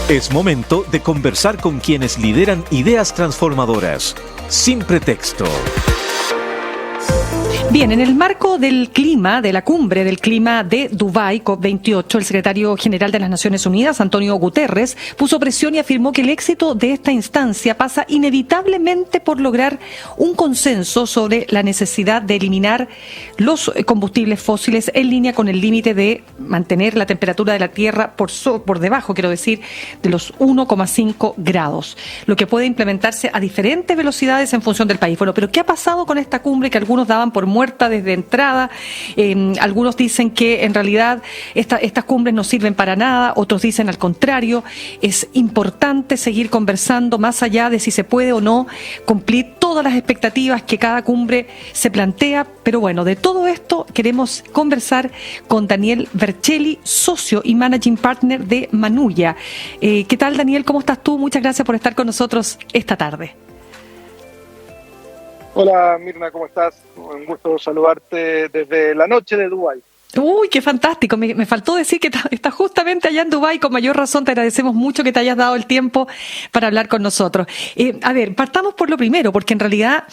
Es momento de conversar con quienes lideran ideas transformadoras, sin pretexto. Bien, en el marco del clima, de la cumbre del clima de Dubái, COP28, el secretario general de las Naciones Unidas, Antonio Guterres, puso presión y afirmó que el éxito de esta instancia pasa inevitablemente por lograr un consenso sobre la necesidad de eliminar los combustibles fósiles en línea con el límite de mantener la temperatura de la Tierra por debajo, quiero decir, de los 1,5 grados, lo que puede implementarse a diferentes velocidades en función del país. Bueno, pero ¿qué ha pasado con esta cumbre que algunos daban por muerta desde entrada? Algunos dicen que en realidad estas cumbres no sirven para nada, otros dicen al contrario. Es importante seguir conversando más allá de si se puede o no cumplir todas las expectativas que cada cumbre se plantea, pero bueno, de todo esto queremos conversar con Daniel Vercelli, socio y managing partner de Manuya. ¿Qué tal, Daniel? ¿Cómo estás tú? Muchas gracias por estar con nosotros esta tarde. Hola Mirna, ¿cómo estás? Un gusto saludarte desde la noche de Dubái. Uy, qué fantástico. Me faltó decir que estás justamente allá en Dubái. Con mayor razón te agradecemos mucho que te hayas dado el tiempo para hablar con nosotros. A ver, partamos por lo primero, porque en realidad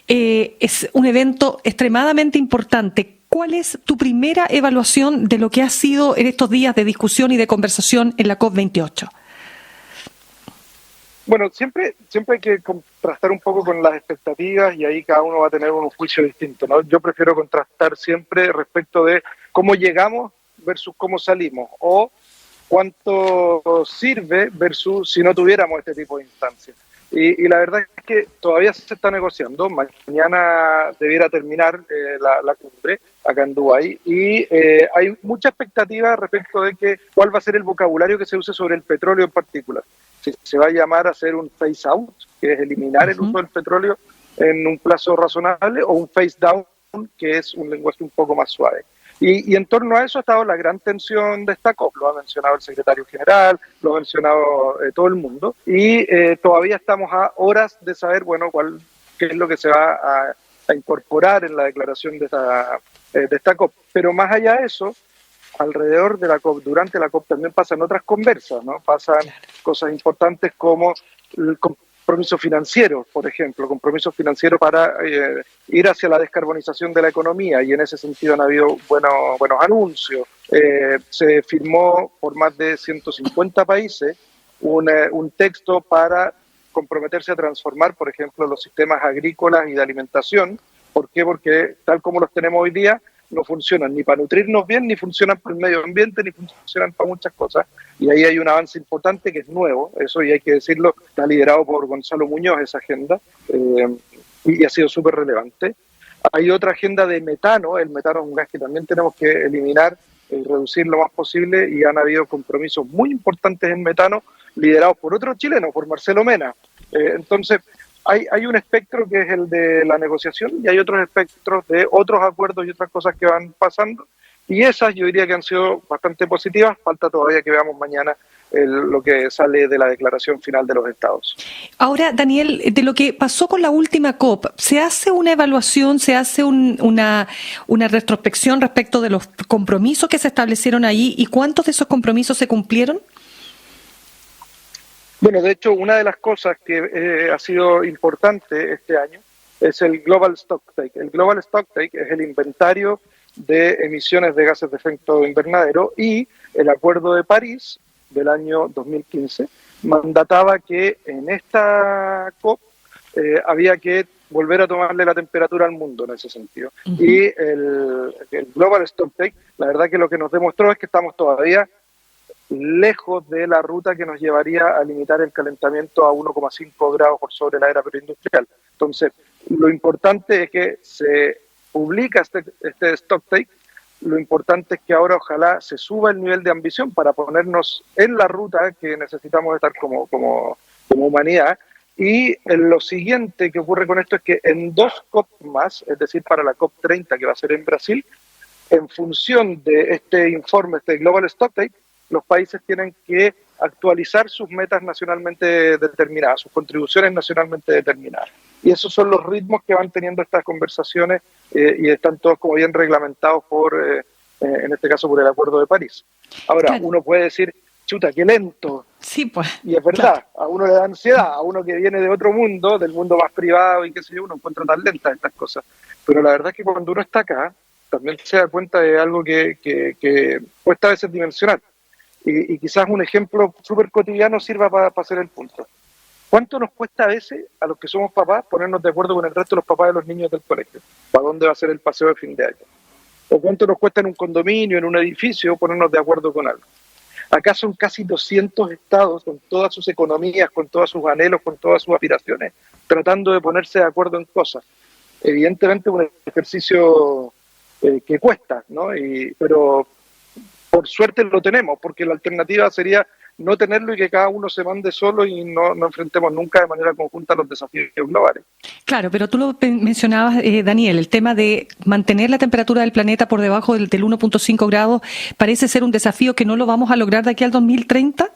es un evento extremadamente importante. ¿Cuál es tu primera evaluación de lo que ha sido en estos días de discusión y de conversación en la COP28? Bueno, siempre hay que contrastar un poco con las expectativas y ahí cada uno va a tener un juicio distinto, ¿no? Yo prefiero contrastar siempre respecto de cómo llegamos versus cómo salimos, o cuánto sirve versus si no tuviéramos este tipo de instancias. Y la verdad es que todavía se está negociando. Mañana debiera terminar la cumbre acá en Dubái y hay mucha expectativa respecto de cuál va a ser el vocabulario que se use sobre el petróleo en particular. Si se va a llamar a hacer un phase out, que es eliminar el uso del petróleo en un plazo razonable, o un phase down, que es un lenguaje un poco más suave. Y en torno a eso ha estado la gran tensión de esta COP. Lo ha mencionado el secretario general, lo ha mencionado todo el mundo, y todavía estamos a horas de saber, bueno, qué es lo que se va a incorporar en la declaración de esta COP. Pero más allá de eso, alrededor de la COP, durante la COP también pasan otras conversas, ¿no? Pasan cosas importantes como el compromiso financiero, por ejemplo, compromiso financiero para ir hacia la descarbonización de la economía, y en ese sentido han habido buenos anuncios. Se firmó por más de 150 países un texto para comprometerse a transformar, por ejemplo, los sistemas agrícolas y de alimentación. ¿Por qué? Porque tal como los tenemos hoy día, no funcionan ni para nutrirnos bien, ni funcionan para el medio ambiente, ni funcionan para muchas cosas. Y ahí hay un avance importante que es nuevo, eso, y hay que decirlo, está liderado por Gonzalo Muñoz esa agenda, y ha sido súper relevante. Hay otra agenda de metano. El metano es un gas que también tenemos que eliminar y reducir lo más posible, y han habido compromisos muy importantes en metano liderados por otro chileno, por Marcelo Mena. Entonces, hay un espectro que es el de la negociación, y hay otros espectros de otros acuerdos y otras cosas que van pasando, y esas yo diría que han sido bastante positivas. Falta todavía que veamos mañana lo que sale de la declaración final de los estados. Ahora, Daniel, de lo que pasó con la última COP, ¿se hace una evaluación, se hace una retrospección respecto de los compromisos que se establecieron ahí, y cuántos de esos compromisos se cumplieron? Bueno, de hecho, una de las cosas que ha sido importante este año es el Global Stocktake. El Global Stocktake es el inventario de emisiones de gases de efecto invernadero, y el Acuerdo de París del año 2015 mandataba que en esta COP había que volver a tomarle la temperatura al mundo en ese sentido. Y el Global Stocktake, la verdad que lo que nos demostró es que estamos todavía lejos de la ruta que nos llevaría a limitar el calentamiento a 1,5 grados por sobre la era preindustrial. Entonces, lo importante es que se publica este stocktake. Lo importante es que ahora ojalá se suba el nivel de ambición para ponernos en la ruta que necesitamos estar como humanidad. Y lo siguiente que ocurre con esto es que en 2 COP más, es decir, para la COP 30 que va a ser en Brasil, en función de este informe, este Global Stocktake, los países tienen que actualizar sus metas nacionalmente determinadas, sus contribuciones nacionalmente determinadas. Y esos son los ritmos que van teniendo estas conversaciones, y están todos como bien reglamentados en este caso por el Acuerdo de París. Ahora, claro, uno puede decir, chuta, qué lento. Sí, pues. Y es verdad, a uno le da ansiedad, a uno que viene de otro mundo, del mundo más privado y qué sé yo, uno encuentra tan lentas estas cosas. Pero la verdad es que cuando uno está acá, también se da cuenta de algo que cuesta a veces dimensionar. Y quizás un ejemplo súper cotidiano sirva para hacer el punto. ¿Cuánto nos cuesta a veces, a los que somos papás, ponernos de acuerdo con el resto de los papás de los niños del colegio? ¿Para dónde va a ser el paseo de fin de año? ¿O cuánto nos cuesta en un condominio, en un edificio, ponernos de acuerdo con algo? Acá son casi 200 estados, con todas sus economías, con todos sus anhelos, con todas sus aspiraciones, tratando de ponerse de acuerdo en cosas. Evidentemente un ejercicio que cuesta, ¿no? Pero por suerte lo tenemos, porque la alternativa sería no tenerlo y que cada uno se mande solo y no enfrentemos nunca de manera conjunta los desafíos globales. Claro, pero tú lo mencionabas, Daniel, el tema de mantener la temperatura del planeta por debajo del 1.5 grados parece ser un desafío que no lo vamos a lograr de aquí al 2030.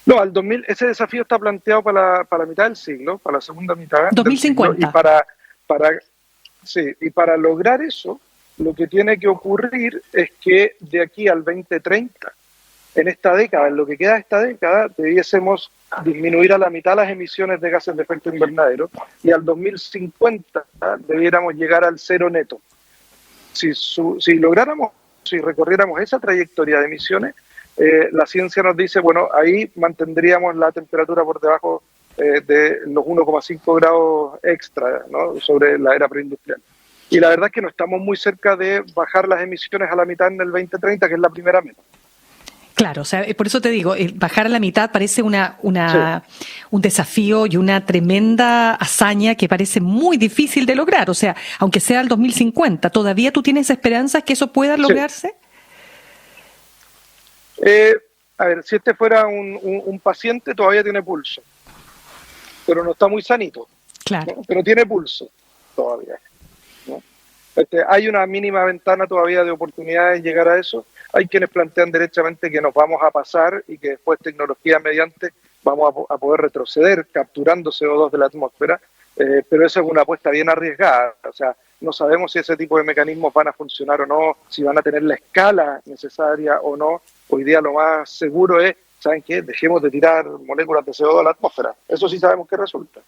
No, ese desafío está planteado para la mitad del siglo, para la segunda mitad 2050. del siglo, y para lograr eso, lo que tiene que ocurrir es que de aquí al 2030, en esta década, en lo que queda de esta década, debiésemos disminuir a la mitad las emisiones de gases de efecto invernadero y al 2050 debiéramos llegar al cero neto. Si recorriéramos esa trayectoria de emisiones, la ciencia nos dice, bueno, ahí mantendríamos la temperatura por debajo de los 1,5 grados extra, ¿no?, sobre la era preindustrial. Y la verdad es que no estamos muy cerca de bajar las emisiones a la mitad en el 2030, que es la primera meta. Claro, o sea, por eso te digo, bajar a la mitad parece un desafío y una tremenda hazaña que parece muy difícil de lograr. O sea, aunque sea el 2050, ¿todavía tú tienes esperanzas que eso pueda lograrse? A ver, si este fuera un paciente, todavía tiene pulso, pero no está muy sanito. Claro. ¿No? Pero tiene pulso todavía, ¿no? Hay una mínima ventana todavía de oportunidades de llegar a eso. Hay quienes plantean derechamente que nos vamos a pasar y que después, tecnología mediante, vamos a poder retroceder capturando CO2 de la atmósfera, pero esa es una apuesta bien arriesgada. O sea, no sabemos si ese tipo de mecanismos van a funcionar o no, si van a tener la escala necesaria o no. Hoy día lo más seguro es, ¿saben qué? Dejemos de tirar moléculas de CO2 a la atmósfera. Eso sí sabemos que resulta.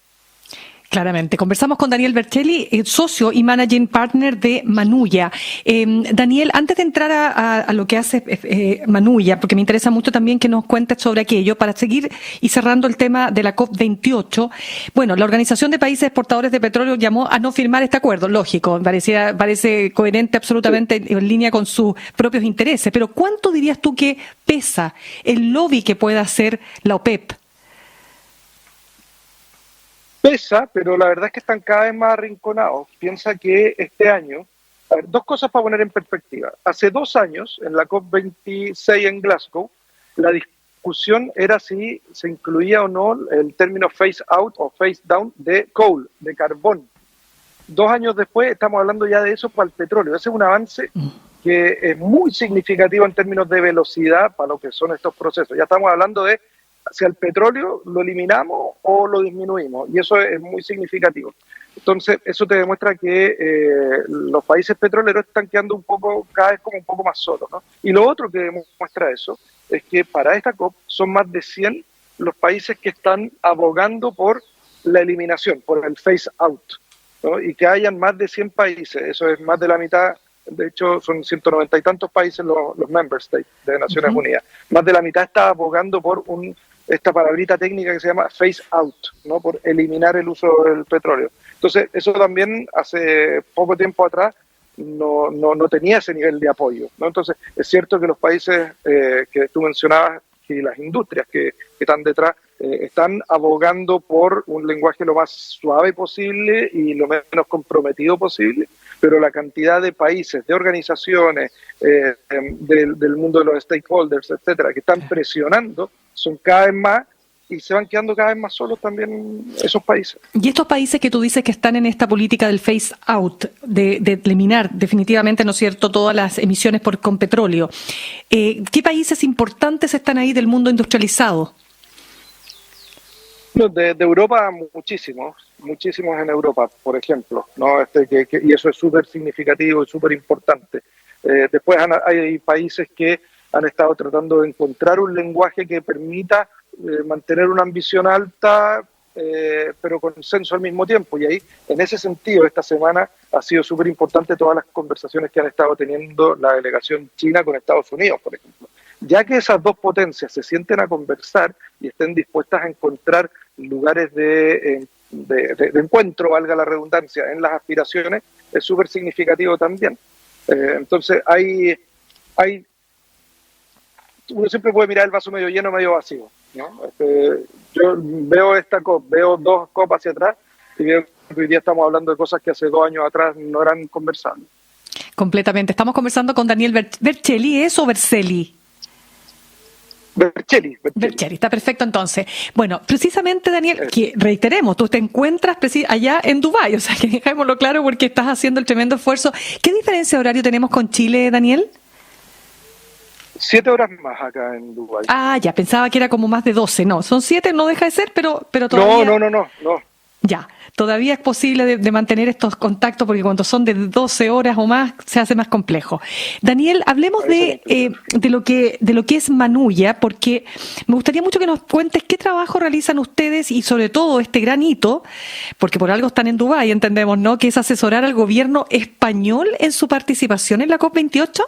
Claramente. Conversamos con Daniel Berchelli, socio y managing partner de Manuya. Daniel, antes de entrar a lo que hace Manuya, porque me interesa mucho también que nos cuentes sobre aquello, para seguir y cerrando el tema de la COP28, bueno, la Organización de Países Exportadores de Petróleo llamó a no firmar este acuerdo, lógico, parece coherente absolutamente en línea con sus propios intereses, pero ¿cuánto dirías tú que pesa el lobby que pueda hacer la OPEP? Pesa, pero la verdad es que están cada vez más arrinconados. Piensa que este año, a ver, dos cosas para poner en perspectiva. Hace 2 años, en la COP26 en Glasgow, la discusión era si se incluía o no el término phase out o phase down de coal, de carbón. 2 años después estamos hablando ya de eso para el petróleo. Ese es un avance que es muy significativo en términos de velocidad para lo que son estos procesos. Ya estamos hablando de si al petróleo lo eliminamos o lo disminuimos, y eso es muy significativo. Entonces, eso te demuestra que los países petroleros están quedando cada vez como un poco más solos, ¿no? Y lo otro que demuestra eso es que para esta COP son más de 100 los países que están abogando por la eliminación, por el phase out, ¿no? Y que hayan más de 100 países, eso es más de la mitad. De hecho, son 190 y tantos países los member states de Naciones Unidas. Más de la mitad está abogando por esta palabrita técnica que se llama phase out, ¿no?, por eliminar el uso del petróleo. Entonces, eso también hace poco tiempo atrás no tenía ese nivel de apoyo, ¿no? Entonces, es cierto que los países que tú mencionabas y las industrias que están detrás están abogando por un lenguaje lo más suave posible y lo menos comprometido posible, pero la cantidad de países, de organizaciones, del mundo de los stakeholders, etcétera, que están presionando son cada vez más y se van quedando cada vez más solos también esos países. Y estos países que tú dices que están en esta política del phase out, de eliminar definitivamente, ¿no es cierto?, todas las emisiones con petróleo, ¿qué países importantes están ahí del mundo industrializado? De Europa, muchísimos en Europa, por ejemplo, ¿no? Y eso es súper significativo y súper importante. Después hay países que han estado tratando de encontrar un lenguaje que permita mantener una ambición alta, pero consenso al mismo tiempo. Y ahí, en ese sentido, esta semana ha sido súper importante todas las conversaciones que han estado teniendo la delegación china con Estados Unidos, por ejemplo. Ya que esas dos potencias se sienten a conversar y estén dispuestas a encontrar lugares de encuentro, valga la redundancia, en las aspiraciones, es súper significativo también. Entonces, uno siempre puede mirar el vaso medio lleno, medio vacío, ¿no? Yo veo esta COP, veo dos COP hacia atrás y veo que hoy día estamos hablando de cosas que hace 2 años atrás no eran conversables. Completamente. Estamos conversando con Daniel Berchelli, ¿es o Berceli? Berchelli, está perfecto entonces. Bueno, precisamente Daniel, que reiteremos, tú te encuentras allá en Dubái, o sea que dejémoslo claro porque estás haciendo el tremendo esfuerzo. ¿Qué diferencia de horario tenemos con Chile, Daniel? 7 horas más acá en Dubái. Ah, ya, pensaba que era como más de 12, no, son 7, no deja de ser, pero todavía... No. Ya, todavía es posible de mantener estos contactos porque cuando son de 12 horas o más se hace más complejo. Daniel, hablemos de lo que es Manuya, porque me gustaría mucho que nos cuentes qué trabajo realizan ustedes y sobre todo este gran hito, porque por algo están en Dubái, entendemos, ¿no?, que es asesorar al gobierno español en su participación en la COP28.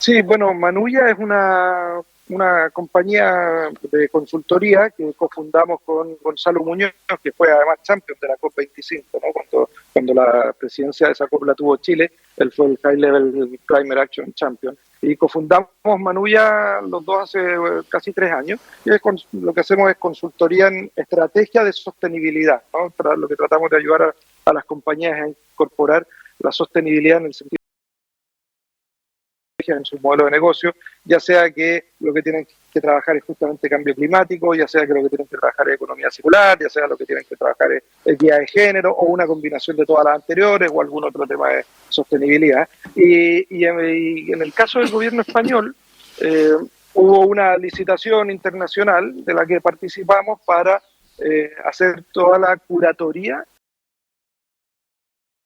Sí, bueno, Manuya es una compañía de consultoría que cofundamos con Gonzalo Muñoz, que fue además champion de la COP25, ¿no? Cuando la presidencia de esa COP la tuvo Chile, él fue el High Level Climate Action Champion. Y cofundamos Manuya los dos hace casi 3 años. Y lo que hacemos es consultoría en estrategia de sostenibilidad, ¿no? Lo que tratamos de ayudar a las compañías a incorporar la sostenibilidad en el sentido en su modelo de negocio, ya sea que lo que tienen que trabajar es justamente cambio climático, ya sea que lo que tienen que trabajar es economía circular, ya sea lo que tienen que trabajar es equidad de género o una combinación de todas las anteriores o algún otro tema de sostenibilidad. Y en el caso del gobierno español, hubo una licitación internacional de la que participamos para hacer toda la curatoría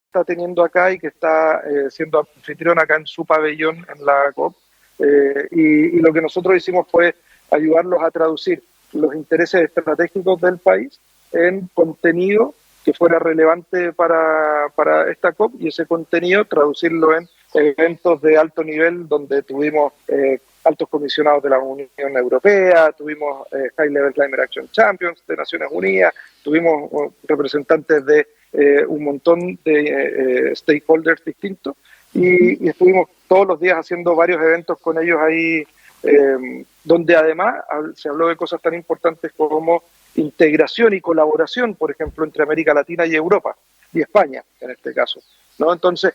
está teniendo acá y que está siendo anfitrión acá en su pabellón en la COP. Y lo que nosotros hicimos fue ayudarlos a traducir los intereses estratégicos del país en contenido que fuera relevante para esta COP y ese contenido traducirlo en eventos de alto nivel donde tuvimos altos comisionados de la Unión Europea, tuvimos High Level Climate Action Champions de Naciones Unidas, tuvimos representantes de un montón de stakeholders distintos y estuvimos todos los días haciendo varios eventos con ellos ahí, donde además se habló de cosas tan importantes como integración y colaboración, por ejemplo, entre América Latina y Europa, y España en este caso, ¿no? Entonces,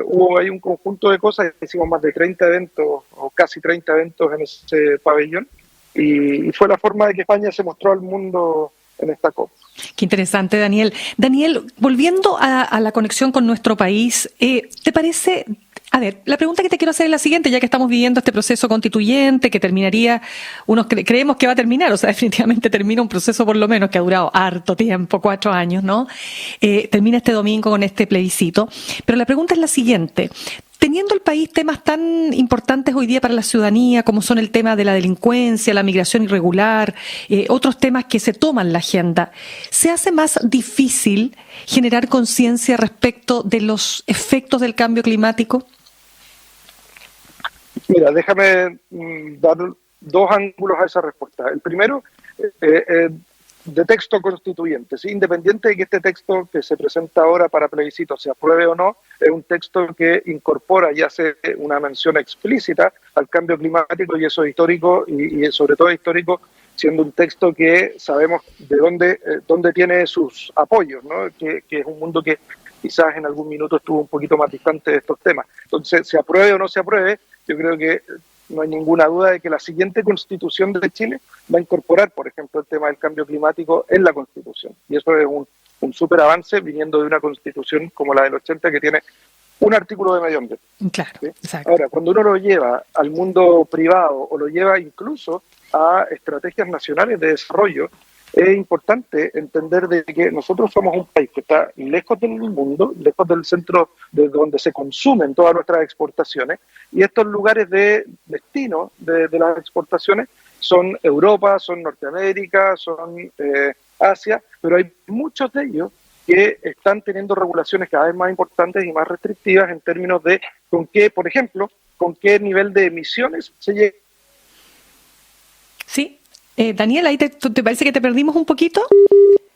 hubo ahí un conjunto de cosas, hicimos más de 30 eventos, o casi 30 eventos en ese pabellón, y fue la forma de que España se mostró al mundo en esta COP. Qué interesante, Daniel. Daniel, volviendo a la conexión con nuestro país, ¿te parece...? A ver, la pregunta que te quiero hacer es la siguiente, ya que estamos viviendo este proceso constituyente que terminaría, creemos que va a terminar, o sea, definitivamente termina un proceso por lo menos que ha durado harto tiempo, 4 años, ¿no? Termina este domingo con este plebiscito. Pero la pregunta es la siguiente. Teniendo el país temas tan importantes hoy día para la ciudadanía, como son el tema de la delincuencia, la migración irregular, otros temas que se toman la agenda, ¿se hace más difícil generar conciencia respecto de los efectos del cambio climático? Mira, déjame dar 2 ángulos a esa respuesta. El primero, de texto constituyente, ¿sí? Independiente de que este texto que se presenta ahora para plebiscito se apruebe o no, es un texto que incorpora y hace una mención explícita al cambio climático y eso es histórico y sobre todo histórico siendo un texto que sabemos de dónde tiene sus apoyos, ¿no? Que es un mundo que quizás en algún minuto estuvo un poquito más distante de estos temas. Entonces, se apruebe o no se apruebe, yo creo que no hay ninguna duda de que la siguiente Constitución de Chile va a incorporar, por ejemplo, el tema del cambio climático en la Constitución. Y eso es un súper avance viniendo de una Constitución como la del 80 que tiene un artículo de medio ambiente. Claro, ¿sí? exacto. Ahora, cuando uno lo lleva al mundo privado o lo lleva incluso a estrategias nacionales de desarrollo, es importante entender de que nosotros somos un país que está lejos del mundo, lejos del centro de donde se consumen todas nuestras exportaciones, y estos lugares de destino de las exportaciones son Europa, son Norteamérica, son Asia, pero hay muchos de ellos que están teniendo regulaciones cada vez más importantes y más restrictivas en términos de con qué, por ejemplo, con qué nivel de emisiones se llega. Sí. Daniel, ¿ahí te parece que te perdimos un poquito?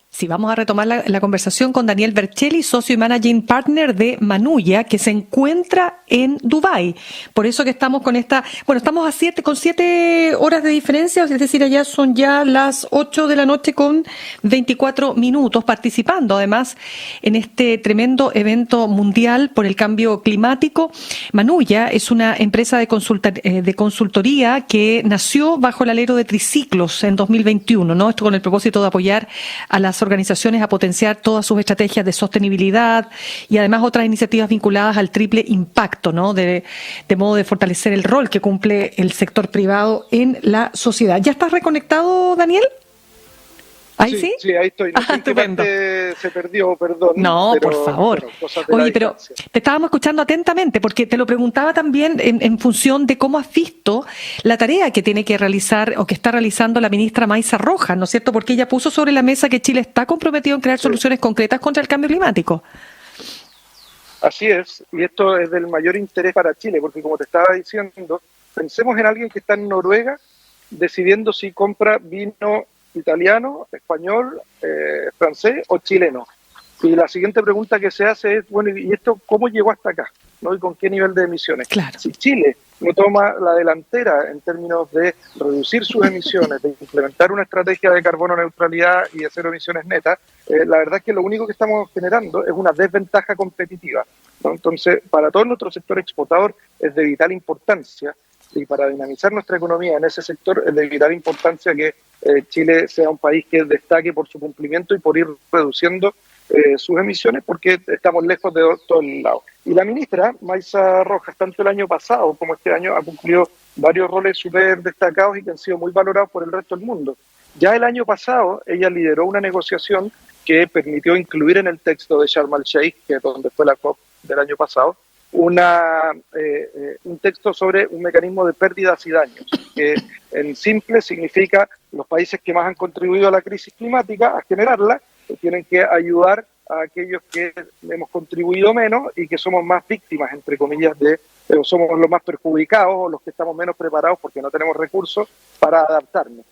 Sí, vamos a retomar la conversación con Daniel Berchelli, socio y managing partner de Manuya, que se encuentra en Dubái. Por eso que estamos con estamos con 7 horas de diferencia, es decir, allá son ya las 8 de la noche con 24 minutos, participando además en este tremendo evento mundial por el cambio climático. Manuya es una empresa de consultoría que nació bajo el alero de Triciclos en 2021, ¿no? Esto con el propósito de apoyar a las organizaciones a potenciar todas sus estrategias de sostenibilidad y además otras iniciativas vinculadas al triple impacto, ¿no? De modo de fortalecer el rol que cumple el sector privado en la sociedad. ¿Ya estás reconectado, Daniel? ¿Ahí sí? Sí, ahí estoy. Estupendo. Se perdió, perdón. No, pero, por favor. Bueno, Oye, pero te estábamos escuchando atentamente porque te lo preguntaba también en función de cómo has visto la tarea que tiene que realizar o que está realizando la ministra Maysa Rojas, ¿no es cierto? Porque ella puso sobre la mesa que Chile está comprometido en crear soluciones concretas contra el cambio climático. Así es, y esto es del mayor interés para Chile, porque como te estaba diciendo, pensemos en alguien que está en Noruega decidiendo si compra vino italiano, español, francés o chileno. Y la siguiente pregunta que se hace es, bueno, ¿y esto cómo llegó hasta acá? ¿No? ¿Y con qué nivel de emisiones? Claro. Si Chile no toma la delantera en términos de reducir sus emisiones, de implementar una estrategia de carbono neutralidad y de cero emisiones netas, la verdad es que lo único que estamos generando es una desventaja competitiva, ¿no? Entonces, para todo nuestro sector exportador es de vital importancia, y para dinamizar nuestra economía en ese sector es de vital importancia que Chile sea un país que destaque por su cumplimiento y por ir reduciendo sus emisiones, porque estamos lejos de todos lados. Y la ministra Maysa Rojas, tanto el año pasado como este año, ha cumplido varios roles súper destacados y que han sido muy valorados por el resto del mundo. Ya el año pasado ella lideró una negociación que permitió incluir en el texto de Sharm el-Sheikh, que es donde fue la COP del año pasado, un texto sobre un mecanismo de pérdidas y daños, que en simple significa los países que más han contribuido a la crisis climática, a generarla, que tienen que ayudar a aquellos que hemos contribuido menos y que somos más víctimas, entre comillas, o somos los más perjudicados o los que estamos menos preparados porque no tenemos recursos para adaptarnos.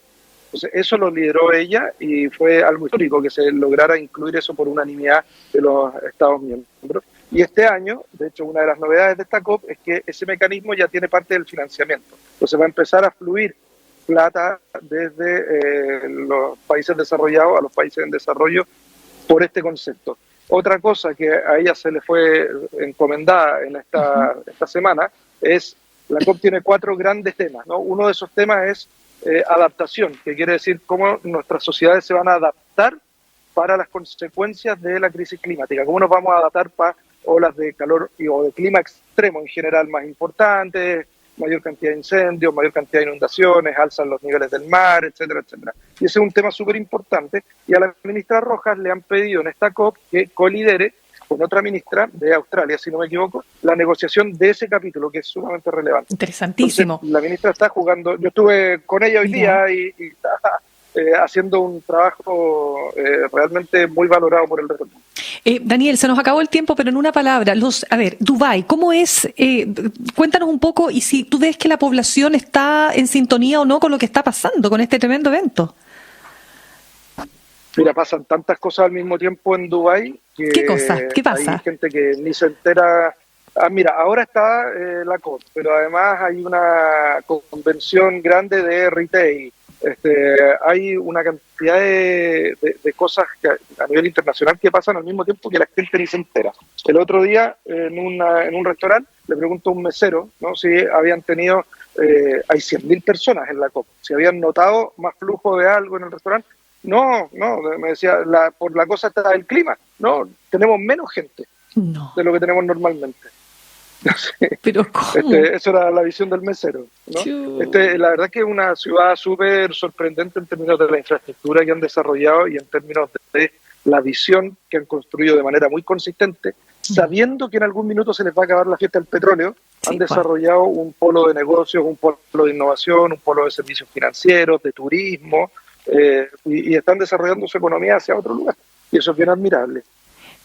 Entonces, eso lo lideró ella y fue algo histórico que se lograra incluir eso por unanimidad de los Estados miembros. Y este año, de hecho, una de las novedades de esta COP es que ese mecanismo ya tiene parte del financiamiento. Entonces va a empezar a fluir plata desde los países desarrollados a los países en desarrollo por este concepto. Otra cosa que a ella se le fue encomendada en esta semana es, la COP tiene 4 grandes temas, ¿no? Uno de esos temas es adaptación, que quiere decir cómo nuestras sociedades se van a adaptar para las consecuencias de la crisis climática, cómo nos vamos a adaptar para olas de calor o de clima extremo en general más importantes, mayor cantidad de incendios, mayor cantidad de inundaciones, alzan los niveles del mar, etcétera, etcétera. Y ese es un tema súper importante, y a la ministra Rojas le han pedido en esta COP que colidere con otra ministra de Australia, si no me equivoco, la negociación de ese capítulo, que es sumamente relevante. Interesantísimo. Entonces, la ministra está jugando, yo estuve con ella hoy día y está haciendo un trabajo realmente muy valorado por el resto del mundo. Daniel, se nos acabó el tiempo, pero en una palabra, Dubái, ¿cómo es? Cuéntanos un poco, y si tú ves que la población está en sintonía o no con lo que está pasando con este tremendo evento. Mira, pasan tantas cosas al mismo tiempo en Dubái que ¿Qué cosa? ¿Qué pasa? Hay gente que ni se entera. Mira, ahora está la COP, pero además hay una convención grande de retail. Hay una cantidad de cosas que a nivel internacional que pasan al mismo tiempo que la gente ni se entera. El otro día en un restaurante le pregunto a un mesero, ¿no?, si habían tenido, hay 100.000 personas en la COP, si habían notado más flujo de algo en el restaurante. No, me decía, por la cosa está del clima, no, tenemos menos gente de lo que tenemos normalmente. Pero ¿cómo? Eso era la visión del mesero, ¿no? La verdad que es una ciudad súper sorprendente en términos de la infraestructura que han desarrollado y en términos de la visión que han construido de manera muy consistente, sabiendo que en algún minuto se les va a acabar la fiesta del petróleo. Han desarrollado un polo de negocios, un polo de innovación, un polo de servicios financieros, de turismo, y están desarrollando su economía hacia otro lugar. Y eso es bien admirable.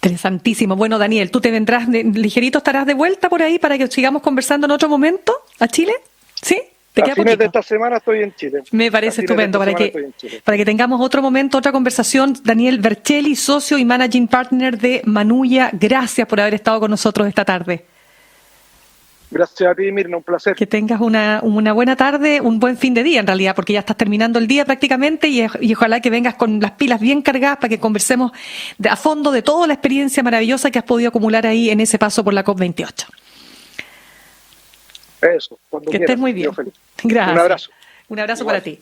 Interesantísimo. Bueno, Daniel, ¿tú te vendrás ligerito, estarás de vuelta por ahí para que sigamos conversando en otro momento a Chile? ¿Sí? ¿Te queda a fines de esta semana estoy en Chile. Me parece estupendo para que tengamos otro momento, otra conversación. Daniel Vercelli, socio y managing partner de Manuya, gracias por haber estado con nosotros esta tarde. Gracias a ti, Mirna, un placer. Que tengas una buena tarde, un buen fin de día en realidad, porque ya estás terminando el día prácticamente y ojalá que vengas con las pilas bien cargadas para que conversemos a fondo de toda la experiencia maravillosa que has podido acumular ahí en ese paso por la COP28. Eso, cuando que quieras, estés muy bien. feliz. Gracias. Un abrazo. Un abrazo para ti.